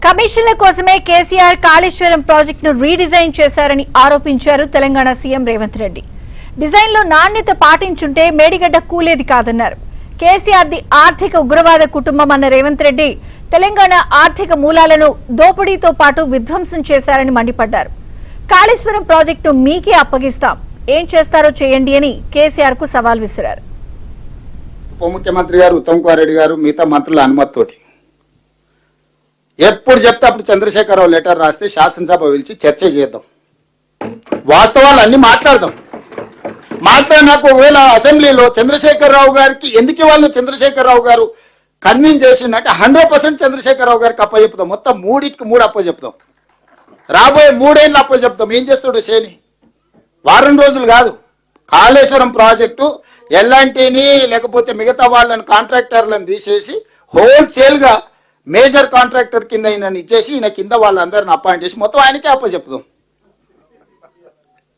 కమిషన్ల కోసమే కేసీఆర్ కాళేశ్వరం ప్రాజెక్టును రీడిజైన్ చేశారని ఆరోపించారు తెలంగాణ సీఎం రేవంత్ రెడ్డి. డిజైన్ లో నాణ్యత పాటించుంటే మేడిగడ్డ కూలేది కాదన్నారు. కేసీఆర్ ది ఆర్థిక ఉగ్రవాద కుటుంబం అన్న రేవంత్ రెడ్డి తెలంగాణ ఆర్థిక మూలాలను దోపిడీతో పాటు విధ్వంసం చేశారని మండిపడ్డారు. కాళేశ్వరం ప్రాజెక్టును మీకే అప్పగిస్తాం, ఏం చేస్తారో చేయండి అని కేసీఆర్ కు సవాల్ విసిరారు. ఉప ముఖ్యమంత్రి గారు ఉత్తమ్ కుమార్ రెడ్డి గారు మిగతా మంత్రుల అనుమతితోటి ఎప్పుడు చెప్తే అప్పుడు చంద్రశేఖరరావు లెటర్ రాస్తే శాసనసభ పిలిచి చర్చ చేద్దాం, వాస్తవాలు అన్ని మాట్లాడదాం. మాట్లాడినాక ఒకవేళ అసెంబ్లీలో చంద్రశేఖరరావు గారికి ఎందుకు వాళ్ళు చంద్రశేఖరరావు గారు కన్విన్స్ చేసిందంటే 100% చంద్రశేఖరరావు గారికి అప్పచెప్తాం. మొత్తం 3 అప్పచెప్తాం. రాబోయే 3 ఏళ్ళు అప్పచెప్తాం. ఏం చేస్తాడు శని? వారం రోజులు కాదు. కాళేశ్వరం ప్రాజెక్టు ఎల్ఎన్టీని లేకపోతే మిగతా వాళ్ళని కాంట్రాక్టర్లను తీసేసి హోల్సేల్గా మేజర్ కాంట్రాక్టర్ కింద ఈయనని ఇచ్చేసి ఈయన కింద వాళ్ళందరిని అపాయింట్ చేసి మొత్తం ఆయనకే అప్పచెప్తాం.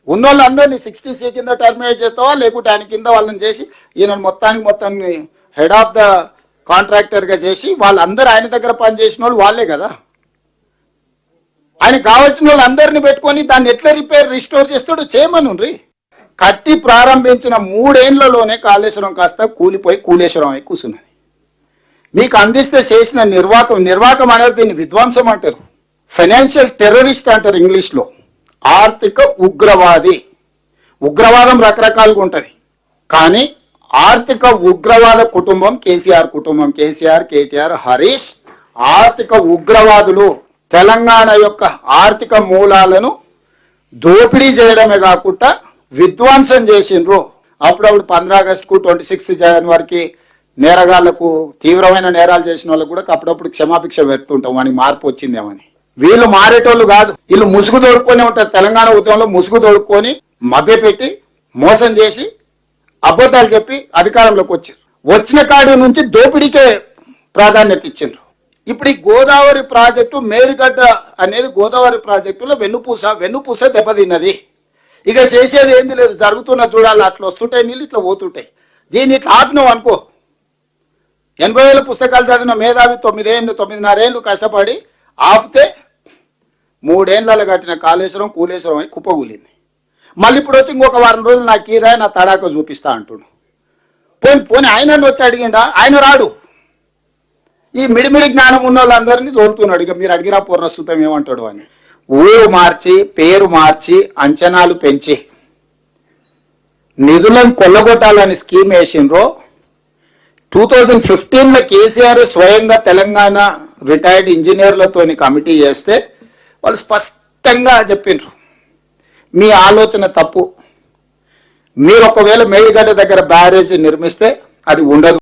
ఉన్నోళ్ళందరినీ 60C కింద టర్మినేట్ చేస్తావా, లేకుంటే ఆయన కింద వాళ్ళని చేసి ఈయన మొత్తాన్ని హెడ్ ఆఫ్ ద కాంట్రాక్టర్గా చేసి వాళ్ళందరూ ఆయన దగ్గర పనిచేసిన వాళ్ళు వాళ్ళే కదా. ఆయన కావాల్సిన వాళ్ళందరినీ పెట్టుకొని దాన్ని ఎట్లా రిస్టోర్ చేస్తాడో చేయమనుండ్రి. కట్టి ప్రారంభించిన 3 ఏళ్లలోనే కాళేశ్వరం కాస్త కూలిపోయి కూలేశ్వరం అయి కూర్చున్నది. మీకు అందిస్తే చేసిన నిర్వాకం అనేది దీన్ని విధ్వంసం అంటారు. ఫైనాన్షియల్ టెర్రరిస్ట్ అంటారు ఇంగ్లీష్లో. ఆర్థిక ఉగ్రవాది. ఉగ్రవాదం రకరకాలుగా ఉంటుంది, కానీ ఆర్థిక ఉగ్రవాద కుటుంబం కేసీఆర్ కుటుంబం. కేసీఆర్, కేటీఆర్, హరీష్ ఆర్థిక ఉగ్రవాదులు. తెలంగాణ యొక్క ఆర్థిక మూలాలను దోపిడీ చేయడమే కాకుండా విధ్వంసం చేసిండ్రు. అప్పుడప్పుడు 15 ఆగస్టుకు 26 జనవరికి నేరగాళ్లకు, తీవ్రమైన నేరాలు చేసిన వాళ్ళకు కూడా అప్పుడప్పుడు క్షమాభిక్ష పెడుతుంటాం, వానికి మార్పు వచ్చిందేమని. వీళ్ళు మారేటోళ్ళు కాదు, వీళ్ళు ముసుగు తోడుకొని ఉంటారు. తెలంగాణ ఉద్యమంలో ముసుగు తోడుకొని మభ్యపెట్టి మోసం చేసి అబద్ధాలు చెప్పి అధికారంలోకి వచ్చారు. వచ్చిన కాడి నుంచి దోపిడీకే ప్రాధాన్యత ఇచ్చిండ్రు. ఇప్పుడు ఈ గోదావరి ప్రాజెక్టు, మేడిగడ్డ అనేది గోదావరి ప్రాజెక్టులో వెన్నుపూస దెబ్బతిన్నది. ఇక చేసేది ఏంది లేదు, జరుగుతున్న చూడాలి. అట్లా వస్తుంటాయి నీళ్ళు, ఇట్లా పోతుంటాయి. దీన్ని ఇట్లా ఆపినావు అనుకో, 80,000 పుస్తకాలు చదివిన మేధావి 9.5 ఏళ్ళు కష్టపడి ఆపితే 3 ఏళ్ళలో కట్టిన కాళేశ్వరం కూలేశ్వరం అయి కుప్పగూలింది. మళ్ళీ ఇప్పుడు వచ్చి ఇంకొక వారం రోజులు నాకు కీరాయి నా తడాక చూపిస్తా అంటుడు. పోని ఆయన వచ్చి అడిగిండా? ఆయన రాడు. ఈ మిడిమిడి జ్ఞానం ఉన్న వాళ్ళందరినీ తోలుతున్నాడు. ఇక మీరు అడిగిరా పూర్ణసుతం ఏమంటాడు అని. ఊరు మార్చి, పేరు మార్చి, అంచనాలు పెంచి నిధులను కొల్లగొట్టాలని స్కీమ్ వేసిండ్రో. 2015లో కేసీఆర్ స్వయంగా తెలంగాణ రిటైర్డ్ ఇంజనీర్లతో కమిటీ చేస్తే వాళ్ళు స్పష్టంగా చెప్పిండ్రు, మీ ఆలోచన తప్పు. మీరు ఒకవేళ మేడిగడ్డ దగ్గర బ్యారేజ్ నిర్మిస్తే అది ఉండదు.